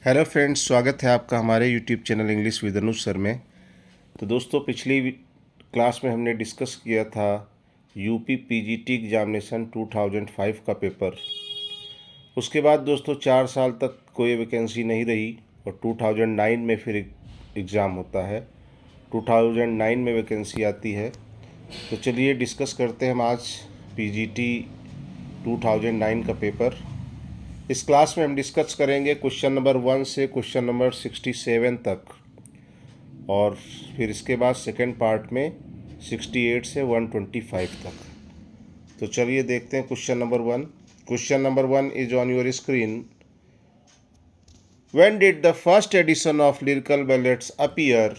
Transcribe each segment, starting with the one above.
Hello friends, स्वागत है आपका हमारे YouTube channel English with Anuj sir में। तो दोस्तों, पिछली क्लास में हमने डिस्कस किया था यूपी पीजीटी एग्जामिनेशन 2005 का पेपर। उसके बाद दोस्तों 4 साल तक कोई वैकेंसी नहीं रही और 2009 में फिर एग्ज़ाम होता है। 2009 में वैकेंसी आती है। तो चलिए डिस्कस करते हैं हम आज पीजीटी 2009 का पेपर। इस क्लास में हम डिस्कस करेंगे क्वेश्चन नंबर 1 से क्वेश्चन नंबर 67 तक, और फिर इसके बाद सेकेंड पार्ट में 68 से 125 तक। तो चलिए देखते हैं question number 1। Question number 1 is on your screen. When did the first edition of lyrical ballads appear?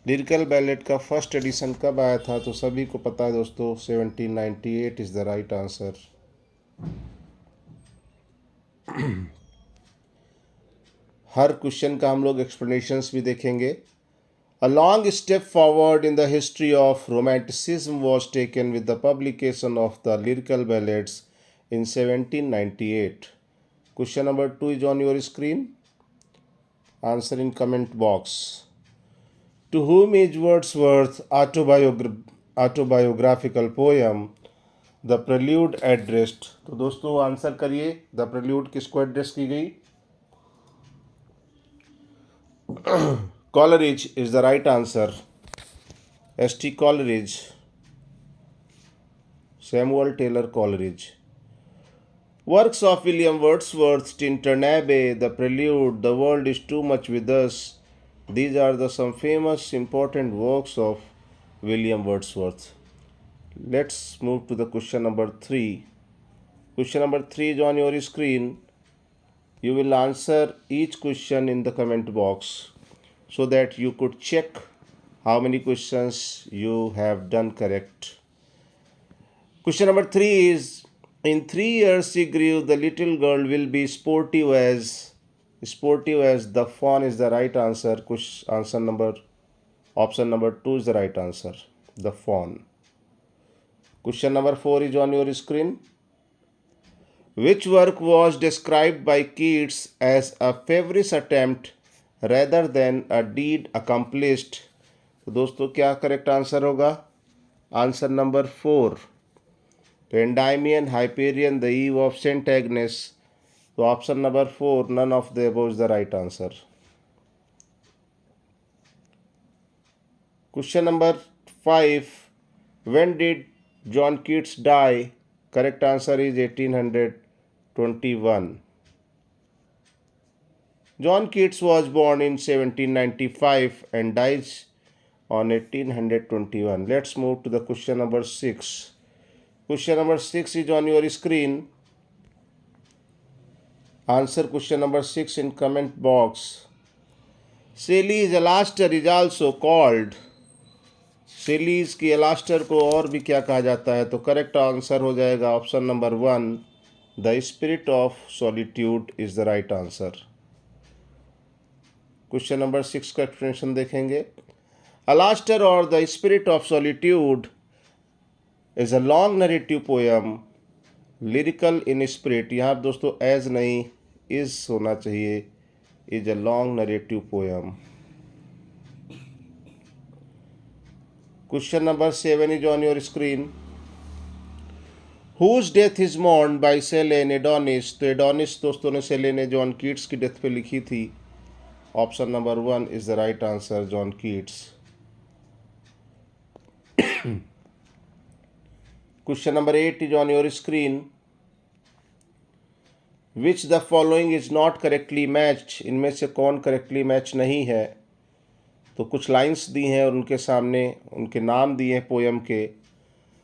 Lyrical ballot का फर्स्ट एडिशन कब आया था? तो सभी को पता है दोस्तों, 1798 is the right answer. Her question का हम लोग एक्सप्लेनेशंस भी देखेंगे। A long step forward in the history of Romanticism was taken with the publication of the lyrical ballads in 1798. Question number 2 is on your screen. Answer in comment box. To whom is Wordsworth's autobiographical poem The Prelude addressed? तो दोस्तों answer करिए, the prelude किसको address की गई? Coleridge is the right answer. S.T. Coleridge, Samuel Taylor Coleridge. Works of William Wordsworth, Tintern Abbey, The Prelude, The World is Too Much with Us. These are some famous important works of William Wordsworth. Let's move to the question number 3. Question number 3 is on your screen. You will answer each question in the comment box, so that you could check how many questions you have done correct. Question number 3 is, in 3 years she grew, the little girl will be sportive as the fawn is the right answer. Option number 2 is the right answer, the fawn. Question number 4 is on your screen. Which work was described by Keats as a feverish attempt rather than a deed accomplished? तो दोस्तों क्या correct answer होगा? Answer number 4, तो Endymion, Hyperion, the Eve of Saint Agnes. तो option number 4, none of the above is the right answer. Question number 5, when did John Keats die? Correct answer is 1821. John Keats was born in 1795 and dies on 1821. Let's move to the question number 6. Question number 6 is on your screen. Answer question number 6 in comment box. Shelley's Alastor is also called. Shelley's की Alastor को और भी क्या कहा जाता है? तो correct answer हो जाएगा option number 1, the spirit of solitude is the right answer. Question number 6 का एक्सप्लेनेशन देखेंगे। अलास्टर और the spirit of solitude is a long narrative poem, lyrical in spirit. यहाँ दोस्तों एज नहीं, इज होना चाहिए, is a long narrative poem. Question number 7 is on your screen. Whose death is mourned by Shelley in Adonais? तो Adonais दोस्तों ने सेलेन ने John Keats की डेथ पे लिखी थी। Option number 1 is the right answer, John Keats. Question number 8 is on your screen. Which the following is not correctly matched? इनमें से कौन करेक्टली मैच नहीं है? तो कुछ लाइंस दी हैं और उनके सामने उनके नाम दिए हैं पोएम के।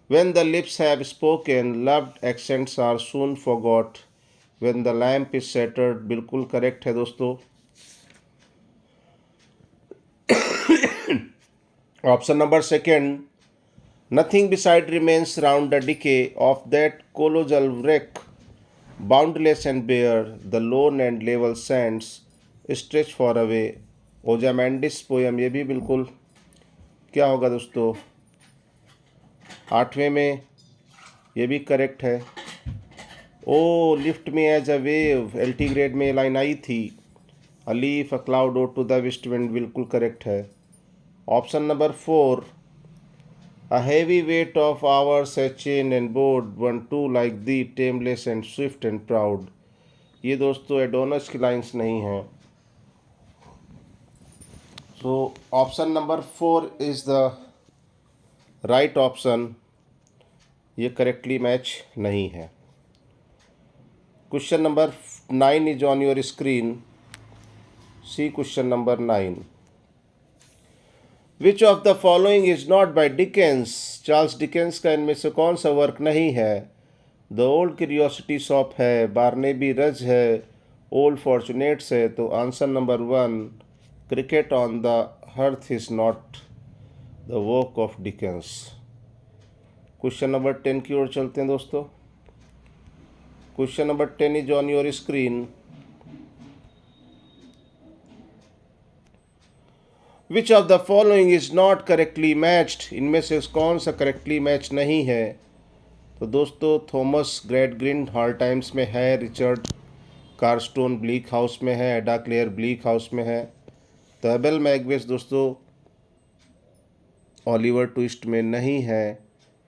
When the lips have spoken, loved accents are soon forgot. When the lamp is shattered, बिल्कुल करेक्ट है दोस्तों। Option number 2, nothing beside remains round the decay of that colossal wreck, boundless and bare, the lone and level sands stretch far away. Ozymandias poem, ये भी बिल्कुल क्या होगा दोस्तों? 8वें में ये भी करेक्ट है। O lift me as a wave, LT grade में लाइन आई थी। अ लीफ, अ क्लाउड, और टू द वेस्ट विंड बिल्कुल करेक्ट है। Option number 4, a heavy weight of hours has chained and board one too like thee, tameless and swift and proud। ये दोस्तों एडोनस की lines नहीं है। So option number 4 is the right option, ये correctly match नहीं है। Question number 9 is on your screen. See question number 9। Which of the following is not by Dickens. Charles Dickens का इनमें से कौन सा वर्क नहीं है। द ओल्ड क्यूरियोसिटी शॉप है, बार्नेबी रज है, ओल्ड फॉर्चुनेट्स है। तो answer number 1, cricket on the hearth is not the work of Dickens. Question number 10 की ओर चलते हैं दोस्तों। Question number 10 is on your screen. Which of the following is not correctly matched. इनमें से कौन सा करेक्टली मैच नहीं है। तो दोस्तों Thomas great green hall times में है, रिचर्ड कारस्टोन ब्लीक हाउस में है, एडा क्लेयर ब्लीक हाउस में है। तो एबेल मैकबेथ दोस्तों ओलिवर ट्विस्ट में नहीं है,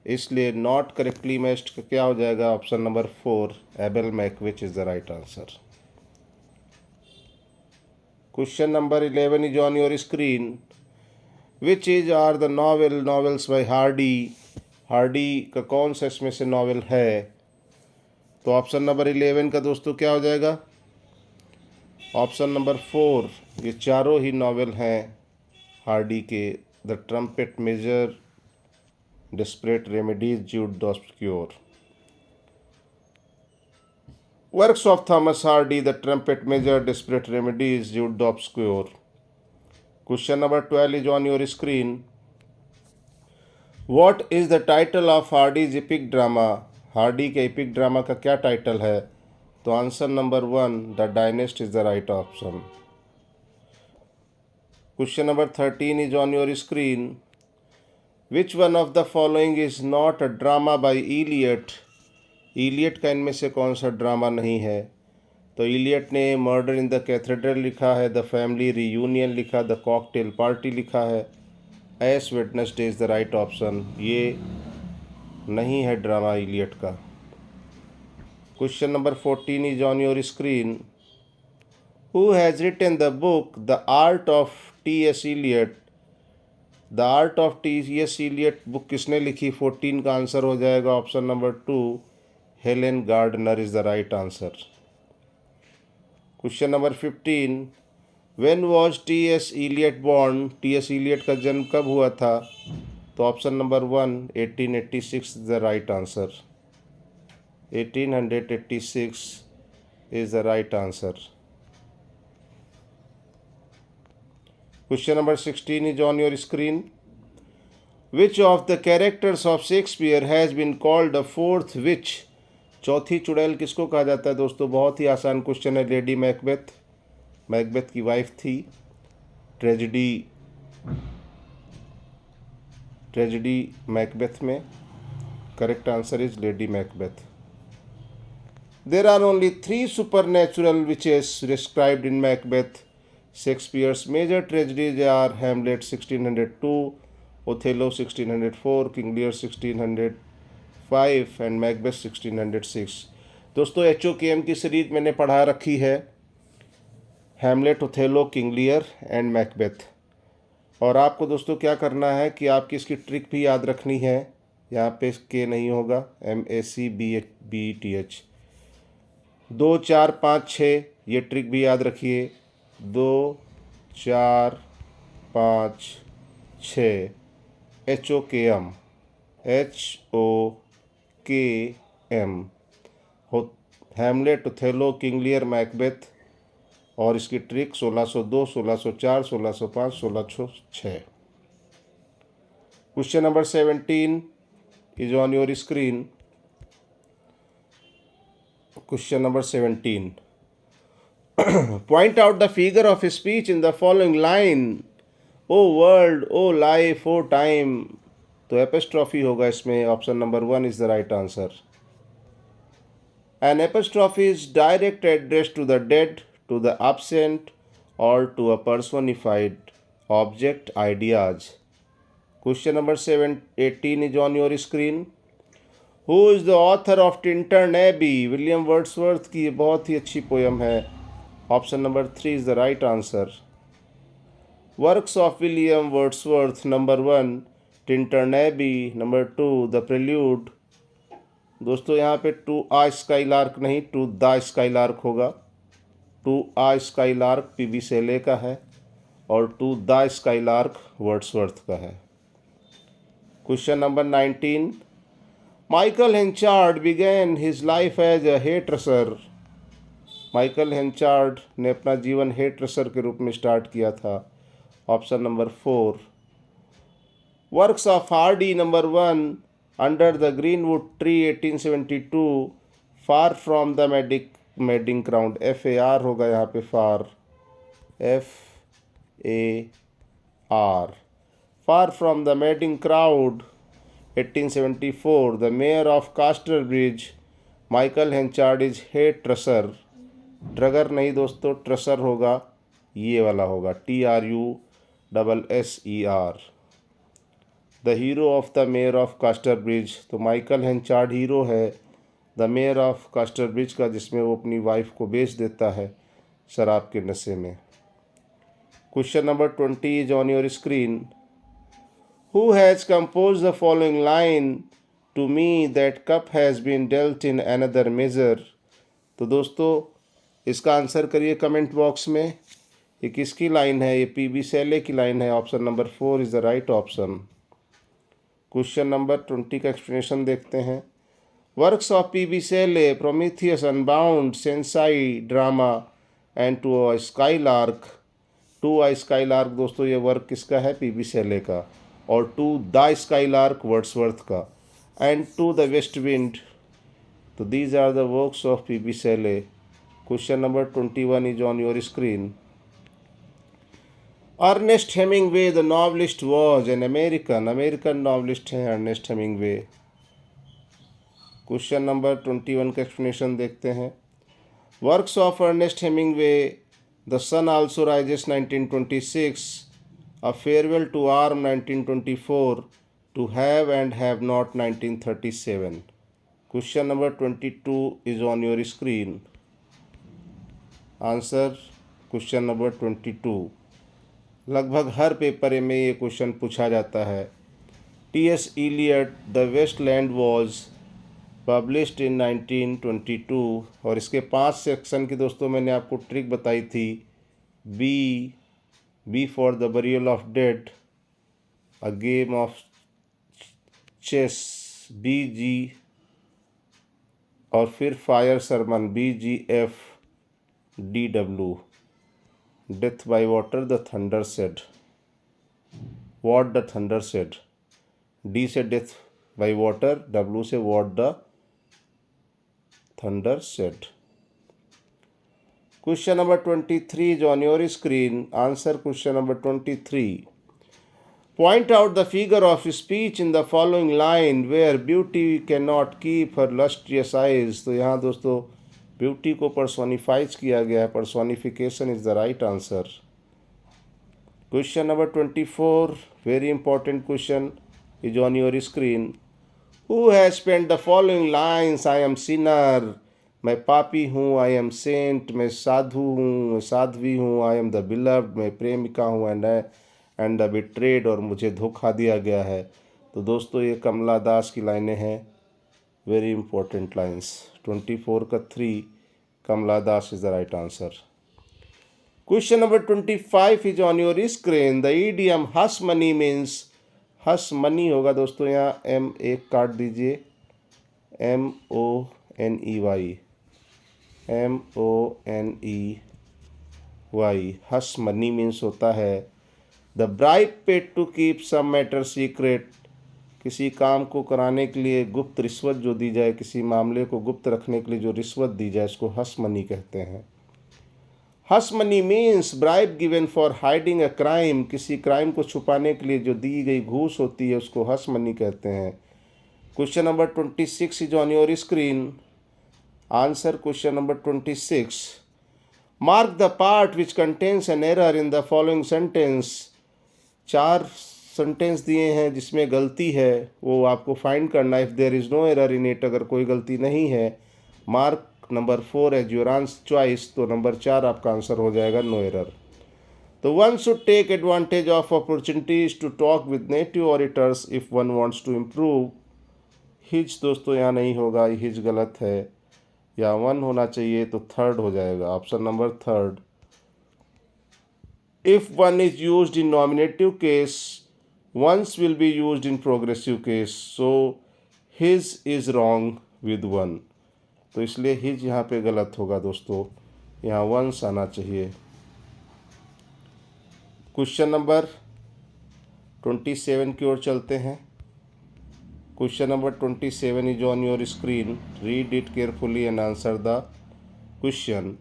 इसलिए नॉट करेक्टली मैच्ड का क्या हो जाएगा। Option number 4, Abel Macbeth is the right answer. Question number 11 is on your screen. Which is are the novels by Hardy. Hardy का कौन सा इसमें से नॉवेल है। तो ऑप्शन नंबर 11 का दोस्तों क्या हो जाएगा। ऑप्शन नंबर 4, ये चारों ही नॉवेल हैं हार्डी के। The trumpet major, desperate remedies, Jude the obscure. Works of Thomas Hardy, The Trumpet Major, Desperate Remedies, Jude d'Obscure। Question number 12 is on your screen. What is the title of Hardy's epic drama? Hardy के epic drama का क्या title है। तो answer number 1, the Dynasts is the right option. Question number 13 is on your screen. Which one of the following is not a drama by Eliot. Eliot का इनमें से कौन सा ड्रामा नहीं है। तो इलियट ने मर्डर इन द कैथेड्रल लिखा है, द फैमिली रियूनियन लिखा, द कॉकटेल पार्टी लिखा है। As Wednesday is the right option, ये नहीं है ड्रामा इलियट का। Question number 14 is on your screen. Who has written the book the art of T S. Eliot. The art of T S. Eliot book किसने लिखी। 14 का answer हो जाएगा option number 2, Helen Gardner is the right answer. Question number 15, when was T.S.. Elliot born. T S. Eliot का जन्म कब हुआ था। तो option number 1, 1886 is the right answer. 1886 is the right answer. Question number 16 is on your screen. Which of the characters of Shakespeare has been called the fourth witch. चौथी चुड़ैल किसको कहा जाता है दोस्तों। बहुत ही आसान क्वेश्चन है। लेडी मैकबेथ, मैकबेथ की वाइफ थी। ट्रेजिडी मैकबेथ में correct answer is lady Macbeth. There are only 3 supernatural witches described in Macbeth. Shakespeare's major tragedies are Hamlet 1602, Othello 1604, King Lear 1605 and Macbeth 1606। दोस्तों HOKM की series मैंने पढ़ा रखी है, Hamlet, Othello, King लियर and Macbeth. और आपको दोस्तों क्या करना है कि आपकी इसकी ट्रिक भी याद रखनी है। यहाँ पे के नहीं होगा, MACBETH। 2 4 5 6 ये ट्रिक भी याद रखिए। 2 4 5 6 HOKM हो Hamlet, Othello, King Lear, Macbeth. और इसकी trick 1602, 1604, 1605, 1606। Question number 17 is on your screen. Question number 17, point out the figure of speech in the following line. O world, O life, O time. तो apostrophe होगा इसमें। Option number 1 is the right answer. An apostrophe is direct address to the dead, to the absent, or to a personified object, ideas. Question number 18 is on your screen. Who is the author of Tintern Abbey? William Wordsworth की ये बहुत ही अच्छी poem है. Option number 3 is the right answer. Works of William Wordsworth. Number 1 Tintern Abbey. Number 2 the Prelude. दोस्तों यहाँ पे to a skylark नहीं, टू द स्काईलार्क होगा. To a skylark PB Shelley का है और टू द स्काईलार्क वर्ड्सवर्थ का है. Question number 19. Michael Henchard began his life as a hairdresser. Michael हेंचार्ड ने अपना जीवन हेयरड्रेसर के रूप में स्टार्ट किया था. Option number 4. Works of Hardy. Number 1 under the greenwood tree 1872. Far from the madding ground. FAR होगा यहाँ पे. Far FAR. Far from the madding crowd 1874. The mayor of Casterbridge. Michael Henchard is hair trusser. ड्रगर नहीं दोस्तों, trusser होगा, ये वाला होगा. TRUSSER. The hero of the mayor of Casterbridge. तो माइकल हेंचार्ड हीरो है द मेयर ऑफ कास्टरब्रिज का, जिसमें वो अपनी वाइफ को बेच देता है शराब के नशे में. Question number 20 is on your screen. Who has composed the following line? To me that cup has been dealt in another measure. तो दोस्तों इसका आंसर करिए कमेंट बॉक्स में. ये किसकी लाइन है? ये पीबी सेले की लाइन है. Option number 4 is the right option. Question number 20 का एक्सप्लेनेशन देखते हैं. Works of PB Shelley, Prometheus, unbound, Cenci drama and to a skylark. To a skylark दोस्तों ये वर्क किसका है? पीबी सेले का. और टू द स्काईलार्क वर्ड्सवर्थ का. And to the west wind. तो these are the works of PB Shelley. Question number 21 is on your screen. Ernest Hemingway the novelist was an American novelist हैं Ernest Hemingway. Question number 21 का explanation देखते हैं. Works of Ernest Hemingway. The sun also rises 1926. A Farewell to Arm 1924. To Have and Have Not 1937. Question number 22 is on your screen. Answer question number 22. लगभग हर paper में ये question पूछा जाता है. T.S. Eliot the Waste Land was published in 1922. और इसके 5 section की दोस्तों मैंने आपको ट्रिक बताई थी. B for the burial of dead, a game of chess. BG और फिर fire sermon BGF. DW death by water the thunder said. What the thunder said. D से डेथ बाय वाटर, W से what the thunder said. Question number 23 is on your screen. Answer question number 23. Point out the figure of speech in the following line where beauty cannot keep her lustrous eyes. तो यहाँ दोस्तों beauty को पर्सोनिफाइज किया गया है. Personification is the right answer. Question number 24, very important question, is on your screen. Who has penned the following lines? I am sinner. मैं पापी हूँ. I am saint. मैं साधु हूँ, मैं साध्वी हूँ. I am the beloved. मैं प्रेमिका हूँ. And the betrayed. और मुझे धोखा दिया गया है. तो दोस्तों ये कमला दास की लाइनें हैं. Very important lines. 24 का 3 Kamala Das is the right answer. Question number 25 is on your screen. The idiom hush money means. Hush money होगा दोस्तों, यहाँ M एक काट दीजिए. MONEY. हस मनी मीन्स होता है the bribe paid to keep some matter secret. किसी काम को कराने के लिए गुप्त रिश्वत जो दी जाए, किसी मामले को गुप्त रखने के लिए जो रिश्वत दी जाए, इसको हस मनी कहते हैं. Hush money means bribe given for hiding a crime. किसी क्राइम को छुपाने के लिए जो दी गई घूस होती है उसको हस मनी कहते हैं. Question number 26 is on your screen. Answer question number 26. Mark the part which contains an error in the following sentence. 4 sentence दिए हैं जिसमें गलती है, वो आपको फाइंड करना। If there is no error in it, अगर कोई गलती नहीं है, mark number 4 as your answer choice, तो नंबर 4 आपका आंसर हो जाएगा नो एरर। तो one should take advantage of opportunities to talk with native auditors if one wants to improve. His दोस्तों यहाँ नहीं होगा, हिज गलत है, या 1 होना चाहिए, तो 3rd हो जाएगा, option number 3rd। If 1 is used in nominative case, ones will be used in progressive case. So his is wrong with 1. तो इसलिए his यहाँ पे गलत होगा दोस्तों, यहाँ ones आना चाहिए। क्वेश्चन नंबर 27 की ओर चलते हैं। Question number 27 is on your screen. Read it carefully and answer the question.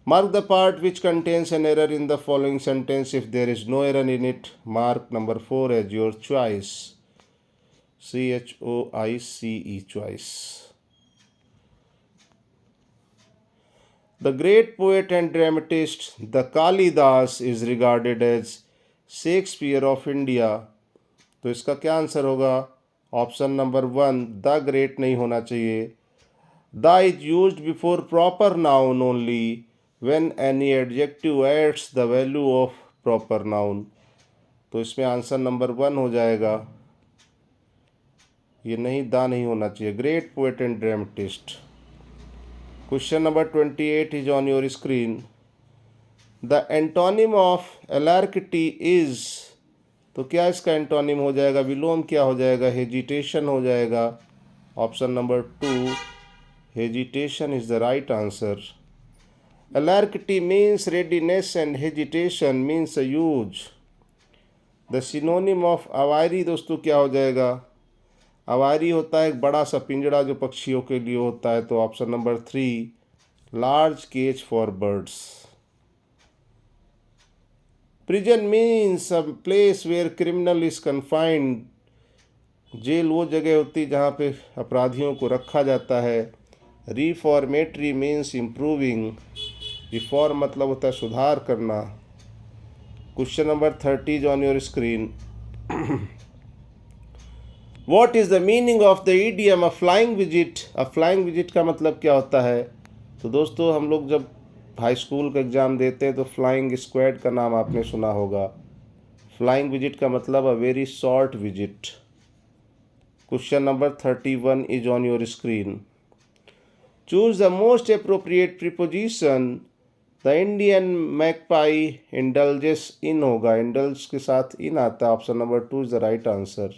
Mark the part which contains an error in the following sentence. If there is no error in it, mark number 4 as your choice. CHOICE, choice. The great poet and dramatist, the Kalidas, is regarded as Shakespeare of India. तो इसका क्या answer होगा? Option number 1, the great नहीं होना चाहिए। The is used before proper noun only when any adjective adds the value of proper noun। तो इसमें answer number 1 हो जाएगा, ये नहीं, दा नहीं होना चाहिए। Great poet and dramatist. Question number 28 is on your screen. The antonym of alacrity is, तो क्या इसका एंटोनिम हो जाएगा? विलोम क्या हो जाएगा? हेजिटेशन हो जाएगा, option number 2, hesitation is the right answer. Alacrity means readiness and hesitation means a use. The synonym of avari दोस्तों क्या हो जाएगा? अवारी होता है एक बड़ा सा पिंजड़ा जो पक्षियों के लिए होता है, तो option number 3, large cage for birds. Prison means a place where criminal is confined. जेल वो जगह होती है जहाँ पे अपराधियों को रखा जाता है। रिफॉर्मेटरी मीन्स इम्प्रूविंग, रिफॉर्म मतलब होता है सुधार करना। Question number 30 on your screen. What is the meaning of the idiom a flying visit? A flying visit का मतलब क्या होता है? तो दोस्तों हम लोग जब हाई स्कूल का एग्ज़ाम देते हैं तो फ्लाइंग स्क्वाड का नाम आपने सुना होगा। फ्लाइंग विजिट का मतलब a very short visit. Question number 31 is on your screen. Choose the most appropriate preposition. The Indian magpie indulges in होगा, इंडल्ज के साथ इन आता है, option number 2 is the right answer.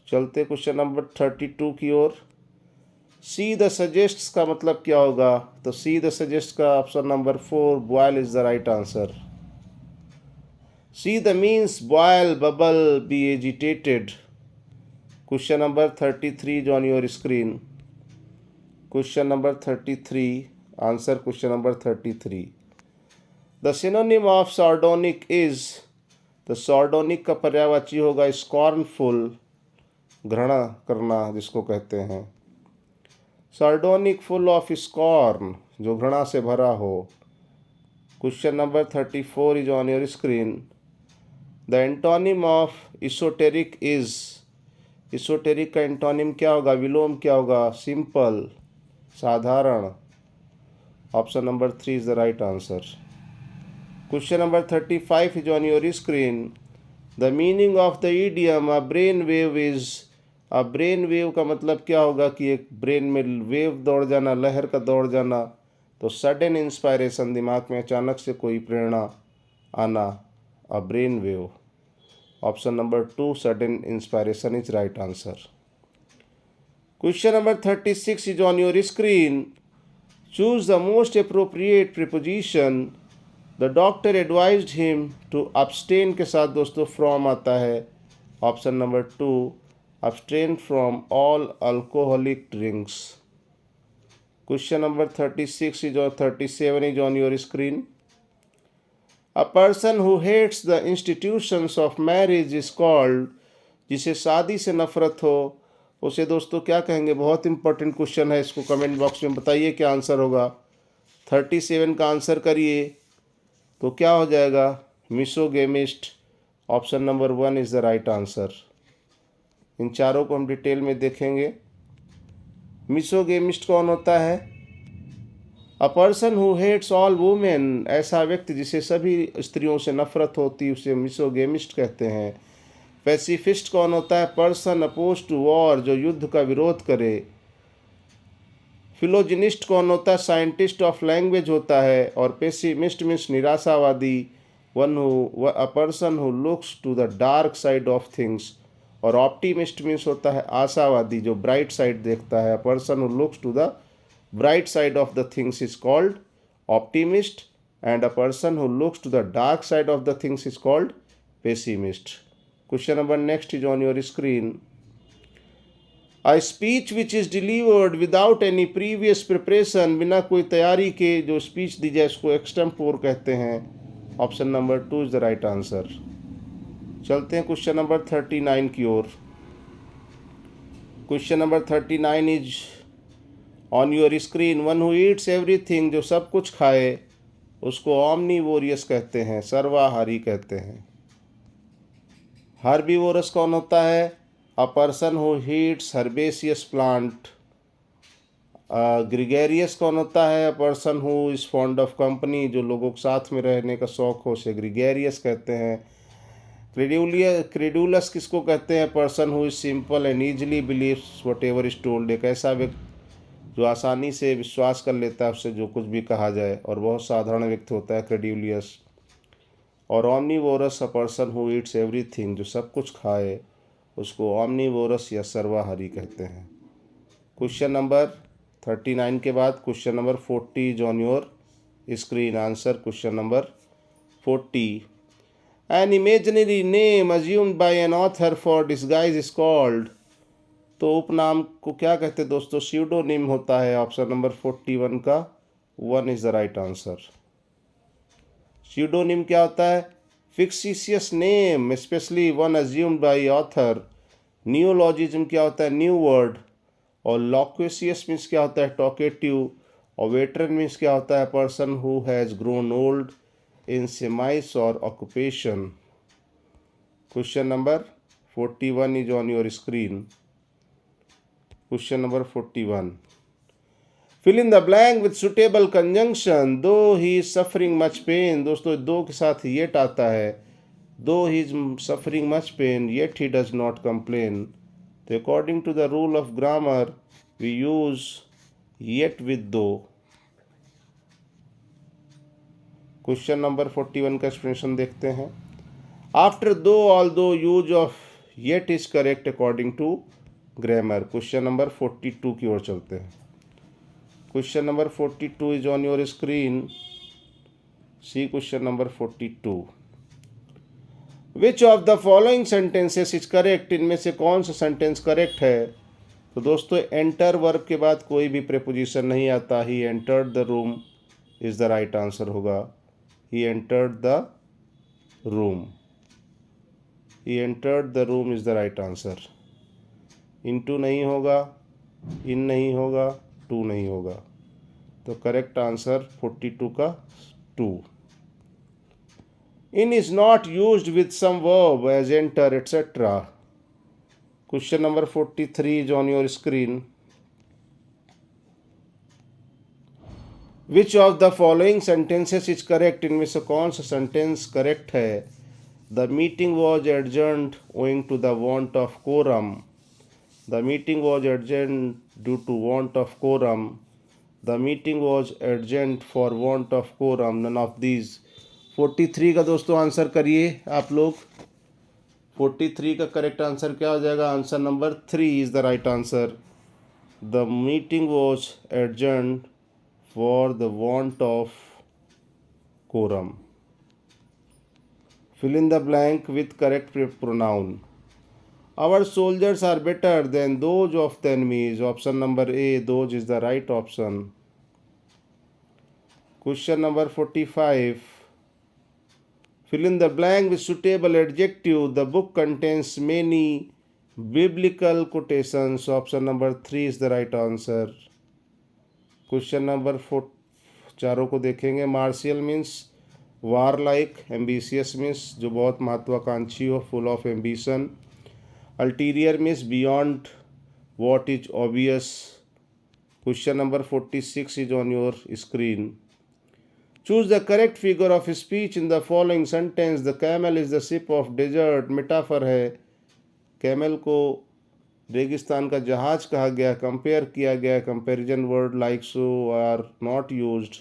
चलते क्वेश्चन नंबर 32 की ओर। See the suggests का मतलब क्या होगा? तो सी द सजेस्ट का option number 4, boil is the right answer. Seethe means boil, bubble, be agitated. Question number 33 is on your screen. Question number 33, answer question number 33। The synonym of sardonic is, तो sardonic का पर्यायवाची होगा scornful, घृणा करना जिसको कहते हैं। सार्डोनिक full of scorn, जो घृणा से भरा हो। Question number 34 is on your screen. The antonym of esoteric is, esoteric का एंटोनिम क्या होगा? विलोम क्या होगा? सिंपल, साधारण, option number 3 is the right answer. Question number 35 is on your screen. The meaning of the idiom a brain wave is, a brain wave का मतलब क्या होगा? कि एक ब्रेन में वेव दौड़ जाना, लहर का दौड़ जाना। तो सडन इंस्पायरेशन, दिमाग में अचानक से कोई प्रेरणा आना, a brain wave, option number 2 sudden inspiration is right answer. Question number 36 is on your screen. Choose the most appropriate preposition. The doctor advised him to abstain के साथ दोस्तों फ्रॉम आता है, option number 2, abstain from all alcoholic drinks. Question number 36 is और 37 is on your screen. A person who hates the institutions of marriage is called, जिसे शादी से नफरत हो उसे दोस्तों क्या कहेंगे? बहुत इंपॉर्टेंट क्वेश्चन है, इसको कमेंट बॉक्स में बताइए क्या आंसर होगा। 37 का आंसर करिए तो क्या हो जाएगा? Misogamist. Option number 1 is the right answer. इन चारों को हम डिटेल में देखेंगे। मिसोगेमिस्ट कौन होता है? A person who hates all women, ऐसा व्यक्ति जिसे सभी स्त्रियों से नफरत होती, उसे मिसोगेमिस्ट कहते हैं। पैसिफिस्ट कौन होता है? पर्सन अपोज टू वॉर, जो युद्ध का विरोध करे। फिलोजिनिस्ट कौन होता है? साइंटिस्ट ऑफ लैंग्वेज होता है। और पेसिमिस्ट मीन्स निराशावादी, a person who looks to the dark side of things. और ऑप्टिमिस्ट मीन्स होता है आशावादी, जो ब्राइट साइड देखता है। A person who looks to the bright side of the things is called optimist, and a person who looks to the dark side of the things is called pessimist. Question number next is on your screen. A speech which is delivered without any previous preparation, बिना कोई तैयारी के जो speech दी जाए उसको extempore कहते हैं। Option number 2 is the right answer. चलते हैं क्वेश्चन नंबर 39 की ओर। Question number 39 is on your screen. One who eats everything, जो सब कुछ खाए उसको ऑमनीवोरियस कहते हैं, सर्वाहारी कहते हैं। हर्बीवोरस कौन होता है? A person who Yeats herbaceous plant. Gregarious कौन होता है? A person who is fond of company, जो लोगों के साथ में रहने का शौक हो उसे ग्रिगेरियस कहते हैं। क्रेडुलस किसको कहते हैं? Person who is simple and easily believes whatever is told, एक ऐसा व्यक्ति जो आसानी से विश्वास कर लेता है उससे जो कुछ भी कहा जाए और बहुत साधारण व्यक्ति होता है क्रेड्यूलियस। और omnivorous, a person who eats everything, जो सब कुछ खाए उसको ऑमनीवोरस या सर्वाहारी कहते हैं। क्वेश्चन नंबर 39 के बाद question number 40 is on your screen. Answer question number 40। An imaginary name assumed by an author for disguise is called, तो उपनाम को क्या कहते हैं दोस्तों? स्यूडोनिम होता है। ऑप्शन नंबर 41 का 1 is the right answer. Pseudonym क्या होता है? Fictitious name specially one assumed by author. Neologism क्या होता है? New word. और लॉक्वेशियस मीन्स क्या होता है? टॉकेटिव। और वेटरन मीन्स क्या होता है? Person who has grown old in service और occupation. Question number 41 is on your screen. Question number 41. Fill in the blank with suitable conjunction. Though he is suffering much pain. दोस्तों दो के साथ yet आता है। Though he is suffering much pain, yet he does not complain. तो according to the rule of grammar, we use yet with though. Question number 41 का explanation देखते हैं। After though, although, use of yet is correct according to grammar. Question number 42 की ओर चलते हैं। Question number 42 is on your screen. See question number 42। Which of the following sentences is correct, इनमें से कौन सा सेंटेंस करेक्ट है? तो दोस्तों एंटर वर्ब के बाद कोई भी प्रेपोजिशन नहीं आता। He entered the room is the right answer होगा। He entered the room. He entered the room is the right answer. Into नहीं होगा, इन नहीं होगा, टू नहीं होगा। तो करेक्ट आंसर 42 का 2। In is not used with some verb as enter etcetera. Question number 43 is on your screen. Which of the following sentences is correct, इनमें से कौन सा सेंटेंस करेक्ट है? The meeting was adjourned owing to the want of quorum. The meeting was urgent due to want of quorum. The meeting was urgent for want of quorum. None of these. 43 का दोस्तों answer करिए आप लोग। 43 का correct answer क्या हो जाएगा? Answer number 3 is the right answer. The meeting was urgent for the want of quorum. Fill in the blank with correct pronoun. Our soldiers are better than those of the enemies. Option number A, those is the right option. Question number 45. Fill in the blank with suitable adjective. The book contains many biblical quotations. Option number 3 is the right answer. Question number चारों को देखेंगे। Martial means वार like, ambitious means जो बहुत महत्वाकांक्षी हो, full of ambition. Ulterior means beyond what is obvious. Question number 46 is on your screen. Choose the correct figure of speech in the following sentence. The camel is the ship of desert. Metaphor है, camel को रेगिस्तान का जहाज कहा गया, compare किया गया। Comparison word like so are not used,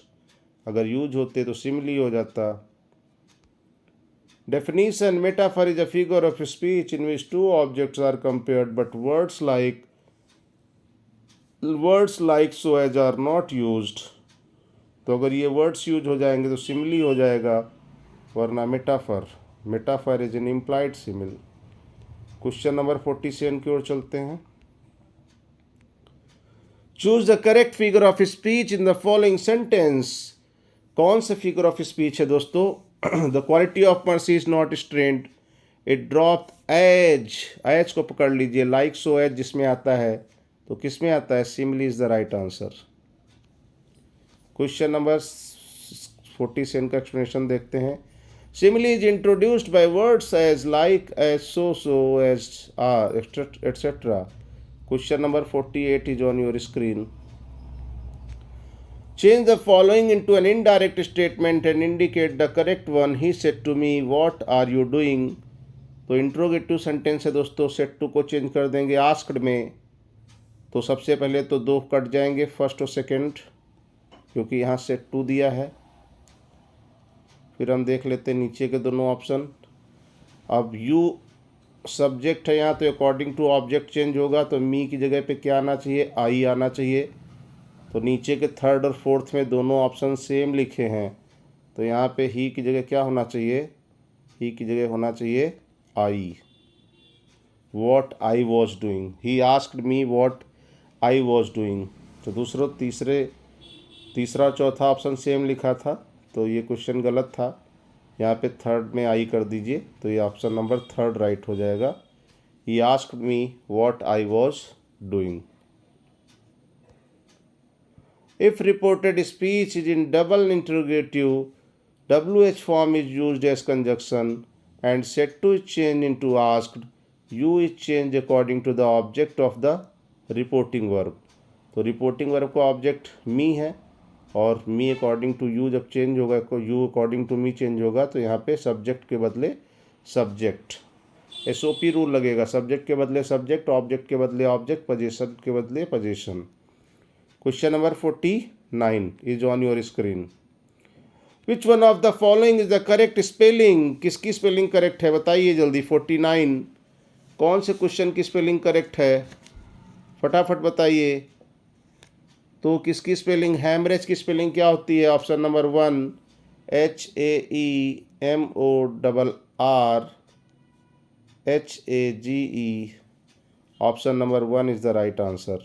अगर यूज होते तो सिमिली हो जाता। Definition: metaphor is a figure of speech in which two objects are compared, but words like so as are not used. तो अगर ये वर्ड्स यूज हो जाएंगे तो सिमिली हो जाएगा, वरना metaphor is an implied simile. Question number 47 की ओर चलते हैं। Choose the correct figure of speech in the following sentence. कौन सा फिगर ऑफ स्पीच है दोस्तों? The quality of mercy is not strained, it drop as को पकड़ लीजिए। लाइक सो एज जिसमें आता है तो किस में आता है? Simile is the right answer. Question number 47 का एक्सप्लेनेशन देखते हैं। Simile is introduced by words as like, as, so as, or, etcetera. Question number 48 is on your screen. Change the following into an indirect statement and indicate the correct one. He said to me, what are you doing? तो interrogative sentence है दोस्तों, set to को change कर देंगे asked में। तो सबसे पहले तो दो कट जाएंगे, फर्स्ट और सेकंड, क्योंकि यहाँ सेट टू दिया है। फिर हम देख लेते हैं नीचे के दोनों ऑप्शन। अब यू सब्जेक्ट है यहाँ, तो अकॉर्डिंग टू ऑब्जेक्ट चेंज होगा, तो मी की जगह पे क्या आना चाहिए? आई आना चाहिए। तो नीचे के थर्ड और फोर्थ में दोनों ऑप्शन सेम लिखे हैं, तो यहाँ पे ही की जगह क्या होना चाहिए? ही की जगह होना चाहिए I. What I was doing, he asked me what I was doing. तो तीसरा चौथा ऑप्शन सेम लिखा था, तो ये क्वेश्चन गलत था। यहाँ पे थर्ड में आई कर दीजिए, तो ये ऑप्शन नंबर थर्ड राइट हो जाएगा। ही asked me what I was doing. If reported speech is in double interrogative, WH form is used as conjunction and said to is changed into asked. You is changed according to the object of the reporting verb. तो reporting verb का object me है, और me according to you जब change होगा, you according to me change होगा, तो यहाँ पे सब्जेक्ट के बदले सब्जेक्ट। SOP रूल लगेगा, सब्जेक्ट के बदले सब्जेक्ट, ऑब्जेक्ट के बदले ऑब्जेक्ट, पोजीशन के बदले position. Question number 49 is on your screen. Which one of the following is the correct spelling? किसकी स्पेलिंग करेक्ट है बताइए जल्दी। 49 कौन से क्वेश्चन की स्पेलिंग करेक्ट है? फटाफट बताइए। तो किसकी स्पेलिंग? हैमरेज की स्पेलिंग क्या होती है? Option number 1 HAEMORRHAGE। Option number 1 is the right answer.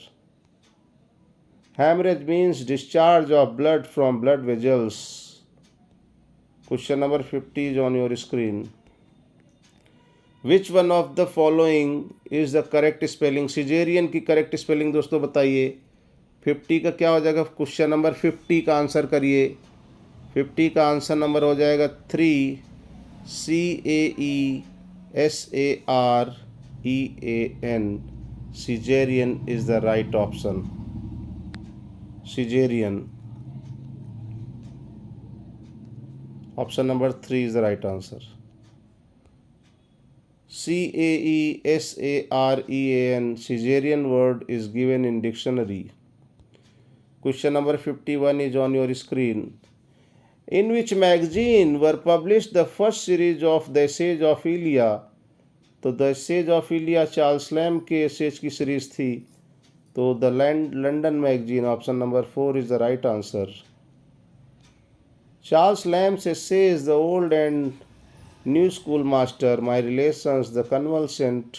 Hemorrhage means discharge of blood from blood vessels. Question number 50 is on your screen. Which one of the following is the correct spelling? Caesarean की correct spelling दोस्तों बताइए। 50 का क्या हो जाएगा? Question number 50 का answer करिए। 50 का आंसर नंबर हो जाएगा 3 CAESAREAN। Caesarean is the right option. Caesarean. Option number 3 is the right answer. CAESAREAN. Caesarean word is given in dictionary. Question number 51 is on your screen. In which magazine were published the first series of the Essays of Elia? तो the essays of Elia Charles Lamb के essays की series थी, तो the London magazine. Option number 4 is the right answer. Charles Lamb's essays the old and new schoolmaster, my relations, the convalescent,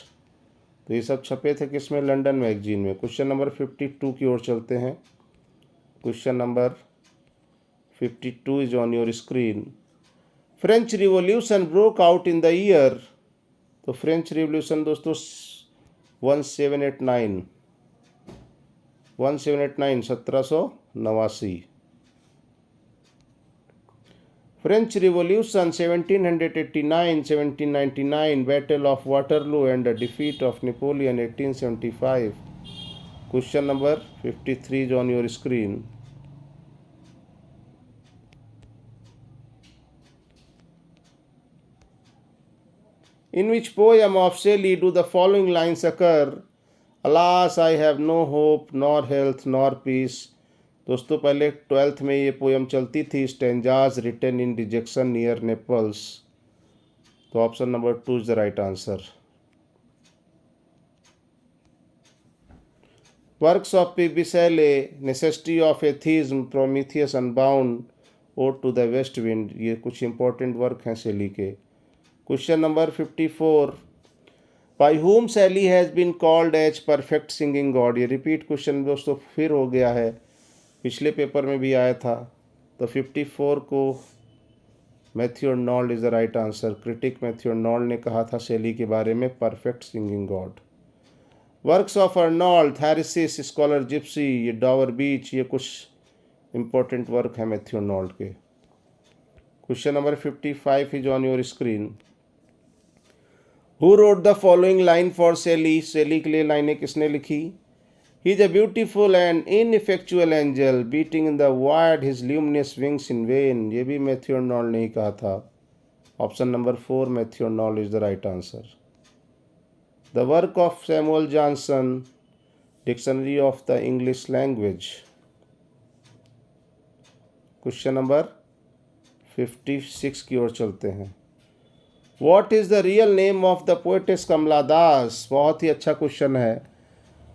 तो ये सब छपे थे किसमें? लंडन मैगजीन में। क्वेश्चन नंबर 52 की ओर चलते हैं। Question number 52 is on your screen. French revolution broke out in the year, तो फ्रेंच रिवॉल्यूशन दोस्तों 1789 1789। French Revolution 1789, 1799, Battle of Waterloo and the defeat of Napoleon 1875. Question number 53 is on your screen. In which poem of Shelley do the following lines occur? Alas, I have no hope, nor health, nor peace. दोस्तों पहले 12th में ये poem चलती थी, stanzas written in dejection near Naples. तो option number 2 is the right answer. Works of P Shelley, necessity of atheism, Prometheus unbound, ode to the west wind, ये कुछ important work हैं शैली के। Question number 54, by whom Sally has been called as perfect singing god। ये repeat question दोस्तों फिर हो गया है, पिछले पेपर में भी आया था। तो 54 को Matthew Arnold is the right answer. Critic Matthew Arnold ने कहा था शैली के बारे में perfect singing god. Works of Arnold, Thyrsis, scholar gypsy, ये डॉवर बीच, ये कुछ इंपॉर्टेंट वर्क है मैथ्यू अर्नोल्ड के। Question number 55 is on your screen. Who wrote the following line for Shelley. Shelley के लिए लाइनें किसने लिखी? He is a beautiful and ineffectual angel beating in the wide his luminous wings in vain, ये भी Matthew Arnold ने ही कहा था। Option number 4 Matthew Arnold is the right answer. The work of Samuel Johnson, dictionary of the English language. Question number 56 की ओर चलते हैं। What is the real name of the poetess Kamala Das. बहुत ही अच्छा क्वेश्चन है।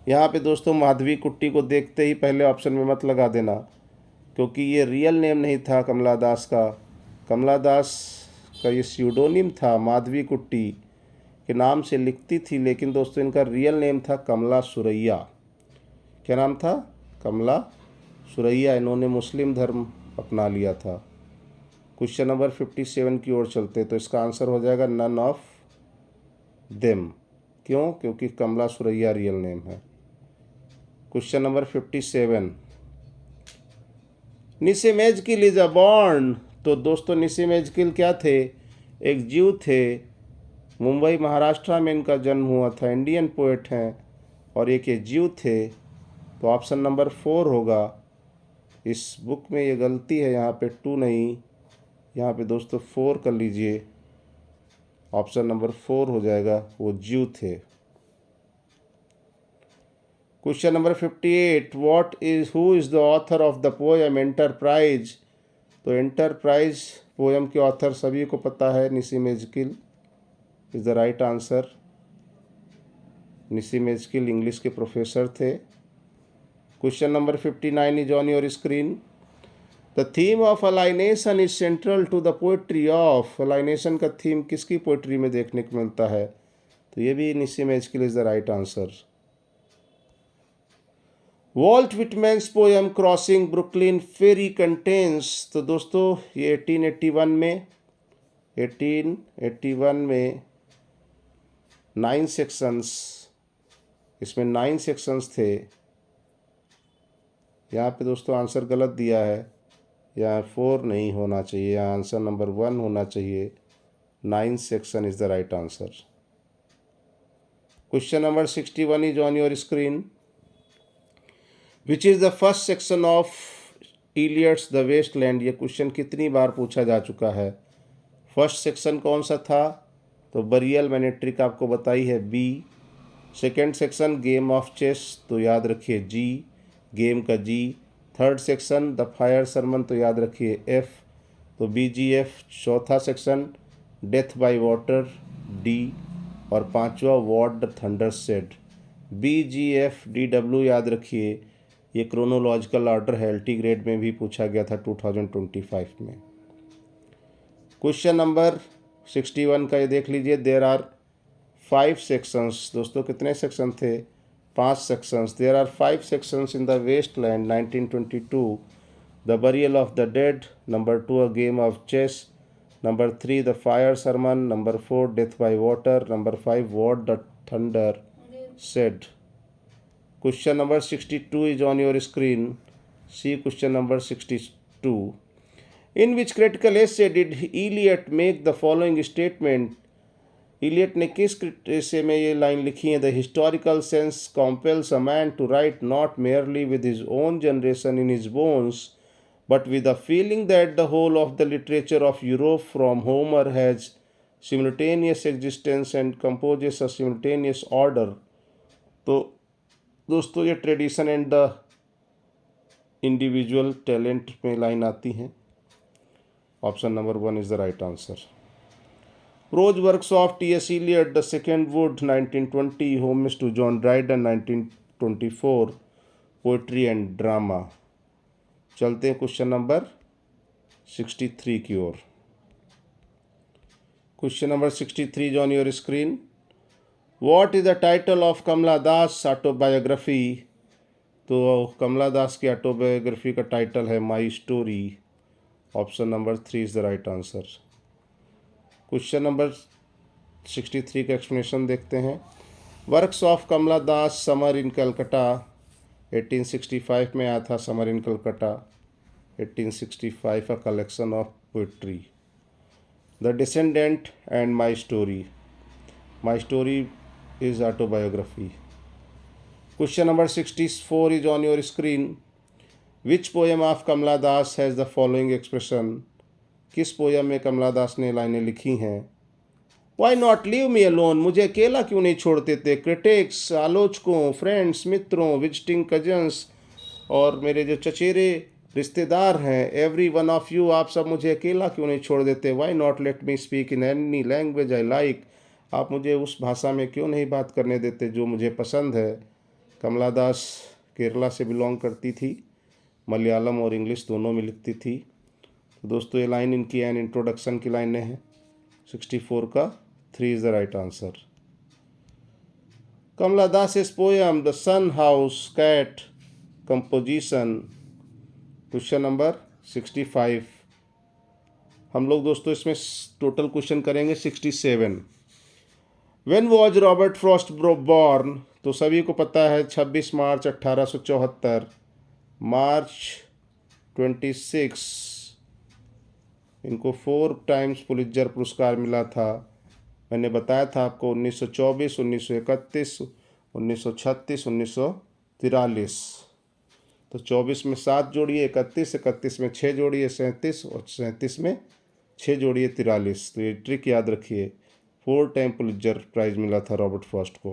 यहाँ पे दोस्तों माधवी कुट्टी को देखते ही पहले ऑप्शन में मत लगा देना, क्योंकि ये रियल नेम नहीं था कमला दास का। कमला दास का ये स्यूडोनिम था, माधवी कुट्टी के नाम से लिखती थी, लेकिन दोस्तों इनका रियल नेम था कमला सुरैया। क्या नाम था? कमला सुरैया। इन्होंने मुस्लिम धर्म अपना लिया था। क्वेश्चन नंबर 57 की ओर चलते, तो इसका आंसर हो जाएगा नन ऑफ देम। क्यों? क्योंकि कमला सुरैया रियल नेम है। Question number 57, Nissim Ezekiel is a born. तो दोस्तों निसिमेजकिल क्या थे? एक जीव थे, मुंबई महाराष्ट्र में इनका जन्म हुआ था, इंडियन पोएट हैं और एक ये जीव थे। तो ऑप्शन नंबर 4 होगा। इस बुक में ये गलती है, यहाँ पे 2 नहीं, यहाँ पे दोस्तों 4 कर लीजिए। ऑप्शन नंबर 4 हो जाएगा, वो जीव थे। Question number 58, who is the author of the poem enterprise. तो एंटरप्राइज पोएम के ऑथर सभी को पता है, Nissim Ezekiel is the right answer. Nissim Ezekiel English के प्रोफेसर थे। Question number 59 is on your screen. The theme of alienation is central to the poetry of. Alienation का theme किसकी पोएट्री में देखने को मिलता है? तो ये भी Nissim Ezekiel is the right answer. Vault विटमैन्स poem crossing Brooklyn Pheri contains. तो दोस्तों ये 1881 में 9 सेक्शंस, इसमें 9 सेक्शंस थे। यहाँ पे दोस्तों आंसर गलत दिया है, यहाँ 4 नहीं होना चाहिए, यहाँ आंसर नंबर 1 होना चाहिए। 9 section is the right answer. Question number 61 is on your screen. Which is the first section of Eliot's the Waste Land. ये क्वेश्चन कितनी बार पूछा जा चुका है। फर्स्ट सेक्शन कौन सा था? तो बरियल मैंने ट्रिक आपको बताई है, B. Second section game of chess, तो याद रखिए जी, गेम का G. Third section the fire sermon, तो याद रखिए एफ, तो BGF। चौथा section death by water, D. और पांचवा what the thunder said, BGF DW याद रखिए। ये क्रोनोलॉजिकल ऑर्डर है, LT ग्रेड में भी पूछा गया था 2025 में। क्वेश्चन नंबर 61 का ये देख लीजिए। There are 5 sections. दोस्तों कितने सेक्शन थे? 5 sections. There are 5 sections in the Waste Land 1922। The burial of the dead, number 2 a game of chess, number 3 the fire sermon, number 4 death by water, number 5 what the thunder said. Question number 62 is on your screen. See question number 62। In which critical essay did Eliot make the following statement, Elliot ने किस essay में ये line लिखी है, the historical sense compels a man to write not merely with his own generation in his bones but with a feeling that the whole of the literature of Europe from Homer has simultaneous existence and composes a simultaneous order. तो दोस्तों ये tradition and the individual talent में line आती हैं। Option number 1 is the right answer. Prose works of T S. Eliot, the second wood 1920, homage to John Dryden 1924, poetry and drama. चलते हैं question number 63 की ओर। Question number 63 is on your screen. What is the title of Kamala Das autobiography? तो कमला दास की autobiography का title है my story. Option number 3 is the right answer. Question number 63 का explanation देखते हैं। Works of Kamala Das, summer in Calcutta 1865 में आया था summer in Calcutta. 1865 a collection of poetry. The Descendant and My Story. My Story is autobiography. Question number 64 is on your screen. Which poem of Kamala Das has the following expression? किस poem में कमला दास ने लाइनें लिखी हैं? Why not leave me alone? मुझे अकेला क्यों नहीं छोड़ते थे? क्रिटिक्स, आलोचकों, फ्रेंड्स, मित्रों, विजिटिंग कजन्स और मेरे जो चचेरे रिश्तेदार हैं, एवरी वन ऑफ यू, आप सब मुझे अकेला क्यों नहीं छोड़ देते? Why not let me speak in any language I like, आप मुझे उस भाषा में क्यों नहीं बात करने देते जो मुझे पसंद है? कमला दास केरला से बिलोंग करती थी, मलयालम और इंग्लिश दोनों में लिखती थी। तो दोस्तों ये लाइन इनकी एन इंट्रोडक्शन की लाइनें हैं। 64 का 3 is the right answer. Kamala Das is poem the sun house cat composition. Question number 65। हम लोग दोस्तों इसमें टोटल क्वेश्चन करेंगे 67। When was Robert Frost born? तो सभी को पता है 26 मार्च 1874। मार्च 26 इनको 4 टाइम्स पुलित्जर पुरस्कार मिला था। मैंने बताया था आपको 1924, 1931, 1936, 1943। तो 24 में 7 जोड़िए 31, 31 में 6 जोड़िए 37 और 37 में 6 जोड़िए 43। तो ये ट्रिक याद रखिए। 4 टाइम पुलित्जर प्राइज मिला था रॉबर्ट फ्रॉस्ट को।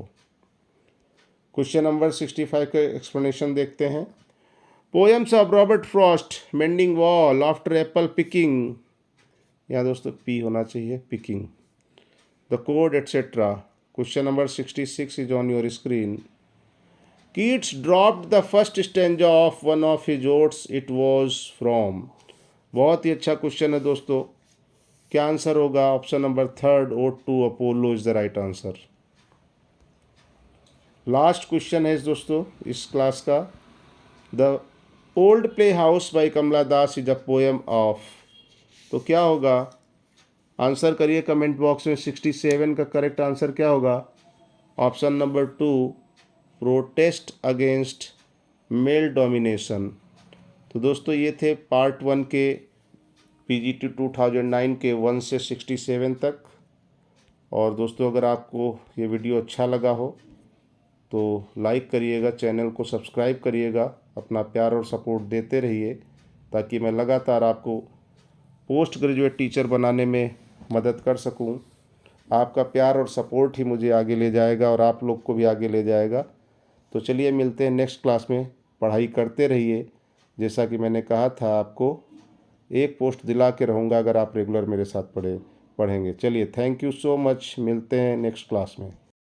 क्वेश्चन नंबर 65 का एक्सप्लेनेशन देखते हैं। Poems of Robert Frost, mending wall, after Apple picking, यहाँ दोस्तों पी होना चाहिए, picking, the code etcetera. Question number 66 is on your screen. Keats dropped the first stanza of one of his odes. It was from. बहुत ही अच्छा question है दोस्तों। क्या आंसर होगा? Option number 3, ode to Apollo is the right answer. Last question है दोस्तों इस क्लास का। The old playhouse by Kamala Das is a poem of. तो क्या होगा? आंसर करिए कमेंट बॉक्स में। 67 का करेक्ट आंसर क्या होगा? Option number 2, protest against male domination. तो दोस्तों ये थे पार्ट 1 के पीजीटी 2009 के 1 से 67 तक। और दोस्तों अगर आपको ये वीडियो अच्छा लगा हो तो लाइक करिएगा, चैनल को सब्सक्राइब करिएगा, अपना प्यार और सपोर्ट देते रहिए ताकि मैं लगातार आपको पोस्ट ग्रेजुएट टीचर बनाने में मदद कर सकूं। आपका प्यार और सपोर्ट ही मुझे आगे ले जाएगा और आप लोग को भी आगे ले जाएगा। तो चलिए मिलते हैं नेक्स्ट क्लास में। पढ़ाई करते रहिए। जैसा कि मैंने कहा था आपको एक पोस्ट दिला के रहूँगा अगर आप रेगुलर मेरे साथ पढ़ेंगे। चलिए थैंक यू सो मच। मिलते हैं नेक्स्ट क्लास में।